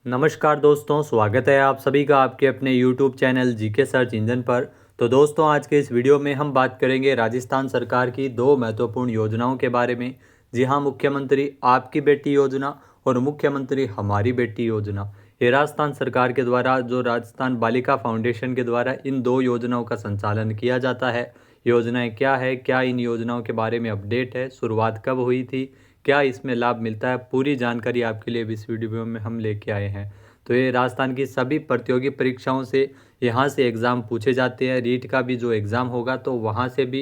नमस्कार दोस्तों, स्वागत है आप सभी का आपके अपने YouTube channel GK search engine पर। तो दोस्तों, आज के इस वीडियो में हम बात करेंगे राजस्थान सरकार की दो महत्वपूर्ण योजनाओं के बारे में। जी हाँ, मुख्यमंत्री आपकी बेटी योजना और मुख्यमंत्री हमारी बेटी योजना। ये राजस्थान सरकार के द्वारा, जो राजस्थान बालिका फाउंडेशन के द्वारा इन दो योजनाओं का संचालन किया जाता है। योजनाएं क्या है, क्या इन योजनाओं के बारे में अपडेट है, शुरुआत कब हुई थी, क्या इसमें लाभ मिलता है, पूरी जानकारी आपके लिए इस वीडियो में हम लेके आए हैं। तो ये राजस्थान की सभी प्रतियोगी परीक्षाओं से यहाँ से एग्ज़ाम पूछे जाते हैं। रीट का भी जो एग्ज़ाम होगा तो वहाँ से भी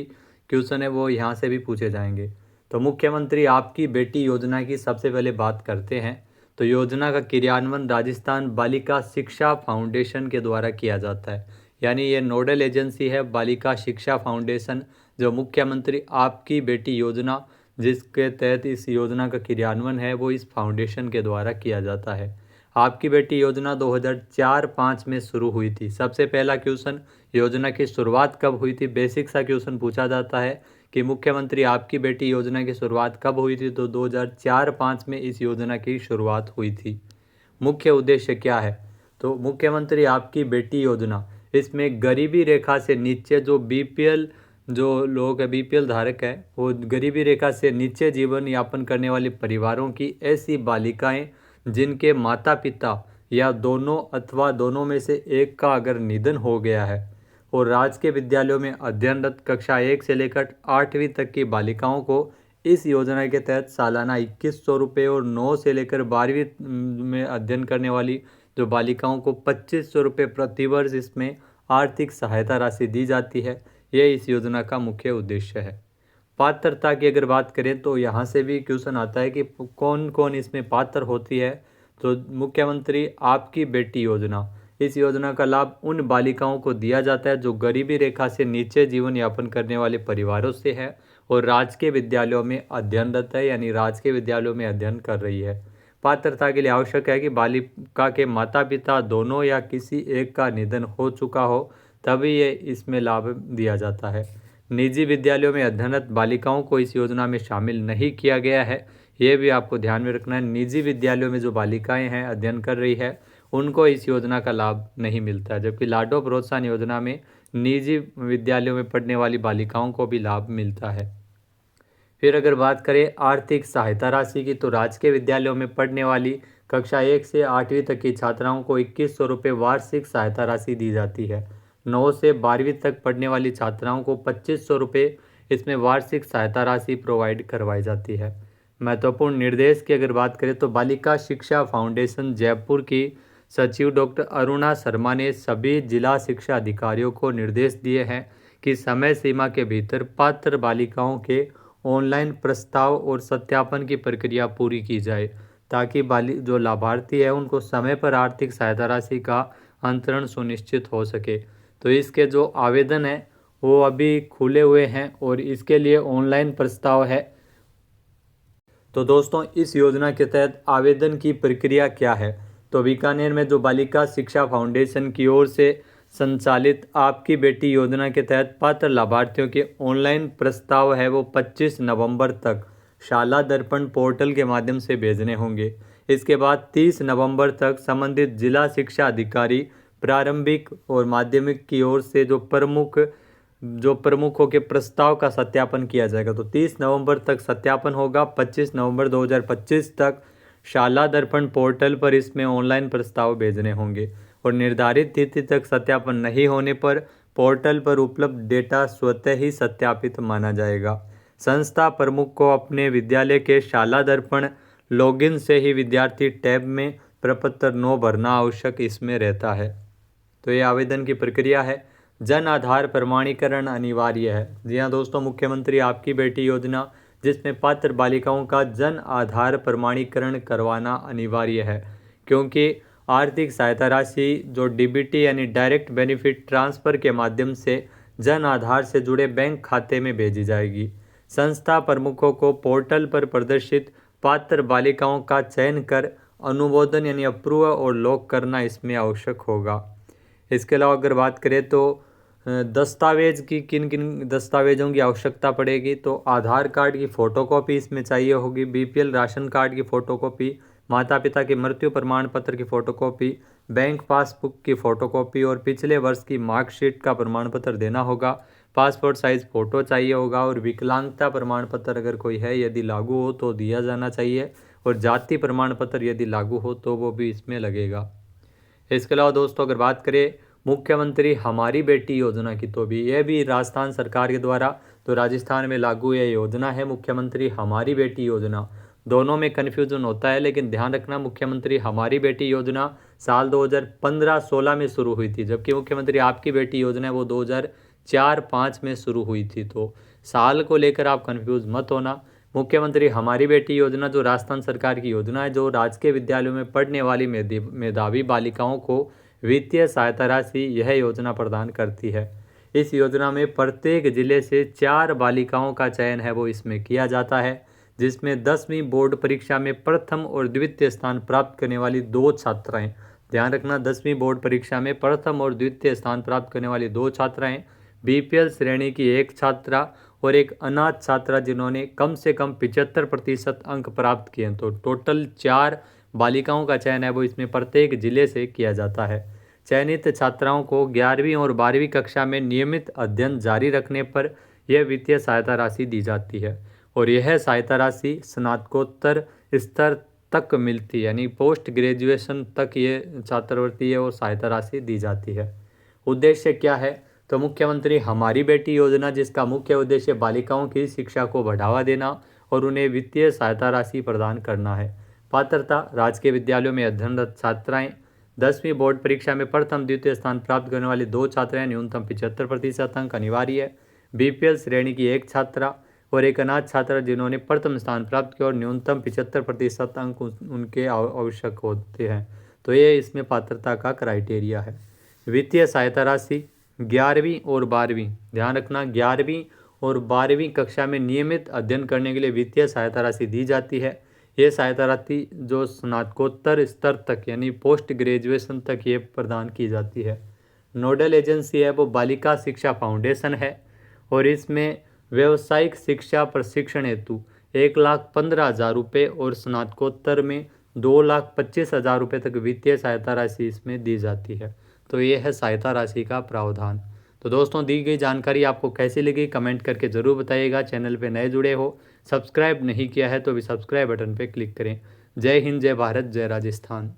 क्वेश्चन है वो यहाँ से भी पूछे जाएंगे। तो मुख्यमंत्री आपकी बेटी योजना की सबसे पहले बात करते हैं। तो योजना का क्रियान्वयन राजस्थान बालिका शिक्षा फाउंडेशन के द्वारा किया जाता है, यानी ये नोडल एजेंसी है बालिका शिक्षा फाउंडेशन, जो मुख्यमंत्री आपकी बेटी योजना जिसके तहत इस योजना का क्रियान्वयन है वो इस फाउंडेशन के द्वारा किया जाता है। आपकी बेटी योजना 2004-05 में शुरू हुई थी। सबसे पहला क्वेश्चन, योजना की शुरुआत कब हुई थी, बेसिक सा क्वेश्चन पूछा जाता है कि मुख्यमंत्री आपकी बेटी योजना की शुरुआत कब हुई थी। तो 2004-05 में इस योजना की शुरुआत हुई थी। मुख्य उद्देश्य क्या है, तो मुख्यमंत्री आपकी बेटी योजना, इसमें गरीबी रेखा से नीचे जो बीपीएल जो लोग है, बीपीएल धारक है, वो गरीबी रेखा से नीचे जीवन यापन करने वाले परिवारों की ऐसी बालिकाएं जिनके माता पिता या दोनों अथवा दोनों में से एक का अगर निधन हो गया है और राजकीय विद्यालयों में अध्ययनरत कक्षा 1 से लेकर 8वीं तक की बालिकाओं को इस योजना के तहत सालाना 2100 रुपये और 9 से लेकर 12वीं में अध्ययन करने वाली जो बालिकाओं को 2500 रुपये प्रतिवर्ष इसमें आर्थिक सहायता राशि दी जाती है। ये इस योजना का मुख्य उद्देश्य है। पात्रता की अगर बात करें तो यहाँ से भी क्वेश्चन आता है कि कौन कौन इसमें पात्र होती है। तो मुख्यमंत्री आपकी बेटी योजना, इस योजना का लाभ उन बालिकाओं को दिया जाता है जो गरीबी रेखा से नीचे जीवन यापन करने वाले परिवारों से है और राजकीय विद्यालयों में अध्ययनरत है, यानी राजकीय विद्यालयों में अध्ययन कर रही है। पात्रता के लिए आवश्यक है कि बालिका के माता पिता दोनों या किसी एक का निधन हो चुका हो, तभी ये इसमें लाभ दिया जाता है। निजी विद्यालयों में अध्ययनरत बालिकाओं को इस योजना में शामिल नहीं किया गया है, ये भी आपको ध्यान में रखना है। निजी विद्यालयों में जो बालिकाएं हैं, अध्ययन कर रही है, उनको इस योजना का लाभ नहीं मिलता है, जबकि लाडो प्रोत्साहन योजना में निजी विद्यालयों में पढ़ने वाली बालिकाओं को भी लाभ मिलता है। फिर अगर बात करें आर्थिक सहायता राशि की, तो राजकीय विद्यालयों में पढ़ने वाली कक्षा 1 से 8वीं तक की छात्राओं को 2100 रुपये वार्षिक सहायता राशि दी जाती है। 9 से 12वीं तक पढ़ने वाली छात्राओं को 2500 रुपये इसमें वार्षिक सहायता राशि प्रोवाइड करवाई जाती है। महत्वपूर्ण निर्देश की अगर बात करें तो बालिका शिक्षा फाउंडेशन जयपुर की सचिव डॉक्टर अरुणा शर्मा ने सभी जिला शिक्षा अधिकारियों को निर्देश दिए हैं कि समय सीमा के भीतर पात्र बालिकाओं के ऑनलाइन प्रस्ताव और सत्यापन की प्रक्रिया पूरी की जाए, ताकि जो लाभार्थी है उनको समय पर आर्थिक सहायता राशि का अंतरण सुनिश्चित हो सके। तो इसके जो आवेदन है वो अभी खुले हुए हैं और इसके लिए ऑनलाइन प्रस्ताव है। तो दोस्तों, इस योजना के तहत आवेदन की प्रक्रिया क्या है, तो बीकानेर में जो बालिका शिक्षा फाउंडेशन की ओर से संचालित आपकी बेटी योजना के तहत पात्र लाभार्थियों के ऑनलाइन प्रस्ताव है वो 25 नवंबर तक शाला दर्पण पोर्टल के माध्यम से भेजने होंगे। इसके बाद 30 नवंबर तक संबंधित जिला शिक्षा अधिकारी प्रारंभिक और माध्यमिक की ओर से जो प्रमुखों के प्रस्ताव का सत्यापन किया जाएगा। तो 30 नवंबर तक सत्यापन होगा, 25 नवंबर 2025 तक शाला दर्पण पोर्टल पर इसमें ऑनलाइन प्रस्ताव भेजने होंगे और निर्धारित तिथि तक सत्यापन नहीं होने पर पोर्टल पर उपलब्ध डेटा स्वतः ही सत्यापित माना जाएगा। संस्था प्रमुख को अपने विद्यालय के शाला दर्पण लॉगिन से ही विद्यार्थी टैब में प्रपत्र 9 भरना आवश्यक इसमें रहता है। तो ये आवेदन की प्रक्रिया है। जन आधार प्रमाणीकरण अनिवार्य है। जी हाँ दोस्तों, मुख्यमंत्री आपकी बेटी योजना जिसमें पात्र बालिकाओं का जन आधार प्रमाणीकरण करवाना अनिवार्य है, क्योंकि आर्थिक सहायता राशि जो डीबीटी यानी डायरेक्ट बेनिफिट ट्रांसफ़र के माध्यम से जन आधार से जुड़े बैंक खाते में भेजी जाएगी। संस्था प्रमुखों को पोर्टल पर प्रदर्शित पात्र बालिकाओं का चयन कर अनुमोदन यानी अप्रूव और लॉक करना इसमें आवश्यक होगा। इसके अलावा अगर बात करें तो दस्तावेज की किन किन दस्तावेजों की आवश्यकता पड़ेगी, तो आधार कार्ड की फ़ोटोकॉपी इसमें चाहिए होगी, बीपीएल राशन कार्ड की फ़ोटोकॉपी, माता पिता की मृत्यु प्रमाण पत्र की फ़ोटोकॉपी, बैंक पासबुक की फ़ोटोकॉपी और पिछले वर्ष की मार्कशीट का प्रमाण पत्र देना होगा। पासपोर्ट साइज़ फ़ोटो चाहिए होगा और विकलांगता प्रमाण पत्र अगर कोई है यदि लागू हो तो दिया जाना चाहिए, और जाति प्रमाण पत्र यदि लागू हो तो वो भी इसमें लगेगा। इसके अलावा दोस्तों अगर बात करें मुख्यमंत्री हमारी बेटी योजना की, तो भी यह भी राजस्थान सरकार के द्वारा तो राजस्थान में लागू यह योजना है मुख्यमंत्री हमारी बेटी योजना। दोनों में कन्फ्यूजन होता है, लेकिन ध्यान रखना मुख्यमंत्री हमारी बेटी योजना साल 2015-16 में शुरू हुई थी, जबकि मुख्यमंत्री आपकी बेटी योजना है वो 2004-05 में शुरू हुई थी। तो साल को लेकर आप कन्फ्यूज मत होना। मुख्यमंत्री हमारी बेटी योजना जो राजस्थान सरकार की योजना है, जो राजकीय विद्यालयों में पढ़ने वाली मेधावी बालिकाओं को वित्तीय सहायता राशि यह योजना प्रदान करती है। इस योजना में प्रत्येक जिले से 4 बालिकाओं का चयन है वो इसमें किया जाता है, जिसमें 10वीं बोर्ड परीक्षा में प्रथम और द्वितीय स्थान प्राप्त करने वाली 2 छात्राएं, ध्यान रखना 10वीं बोर्ड परीक्षा में प्रथम और द्वितीय स्थान प्राप्त करने वाली 2 छात्राएं, बीपीएल श्रेणी की 1 छात्रा और एक अनाथ छात्रा जिन्होंने कम से कम 75% अंक प्राप्त किए हैं। तो टोटल 4 बालिकाओं का चयन है वो इसमें प्रत्येक जिले से किया जाता है। चयनित छात्राओं को 11वीं और 12वीं कक्षा में नियमित अध्ययन जारी रखने पर यह वित्तीय सहायता राशि दी जाती है, और यह सहायता राशि स्नातकोत्तर स्तर तक मिलती है, यानी पोस्ट ग्रेजुएशन तक ये छात्रवृत्ति है और सहायता राशि दी जाती है। उद्देश्य क्या है? तो मुख्यमंत्री हमारी बेटी योजना जिसका मुख्य उद्देश्य बालिकाओं की शिक्षा को बढ़ावा देना और उन्हें वित्तीय सहायता राशि प्रदान करना है। पात्रता: राजकीय विद्यालयों में अध्ययनरत छात्राएं, 10वीं बोर्ड परीक्षा में प्रथम द्वितीय स्थान प्राप्त करने वाली 2 छात्राएं, न्यूनतम 75% अंक अनिवार्य है। बीपीएल श्रेणी की 1 छात्रा और एक अनाथ छात्रा जिन्होंने प्रथम स्थान प्राप्त किया और न्यूनतम 75% अंक उनके आवश्यक होते हैं। तो ये इसमें पात्रता का क्राइटेरिया है। वित्तीय सहायता राशि 11वीं और 12वीं, ध्यान रखना 11वीं और 12वीं कक्षा में नियमित अध्ययन करने के लिए वित्तीय सहायता राशि दी जाती है। ये सहायता राशि जो स्नातकोत्तर स्तर तक यानी पोस्ट ग्रेजुएशन तक ये प्रदान की जाती है। नोडल एजेंसी है वो बालिका शिक्षा फाउंडेशन है, और इसमें व्यावसायिक शिक्षा प्रशिक्षण हेतु 1,15,000 रुपये और स्नातकोत्तर में 2,25,000 रुपये तक वित्तीय सहायता राशि इसमें दी जाती है। तो ये है सहायता राशि का प्रावधान। तो दोस्तों दी गई जानकारी आपको कैसी लगी कमेंट करके ज़रूर बताइएगा। चैनल पे नए जुड़े हो, सब्सक्राइब नहीं किया है तो भी सब्सक्राइब बटन पे क्लिक करें। जय हिंद, जय भारत, जय राजस्थान।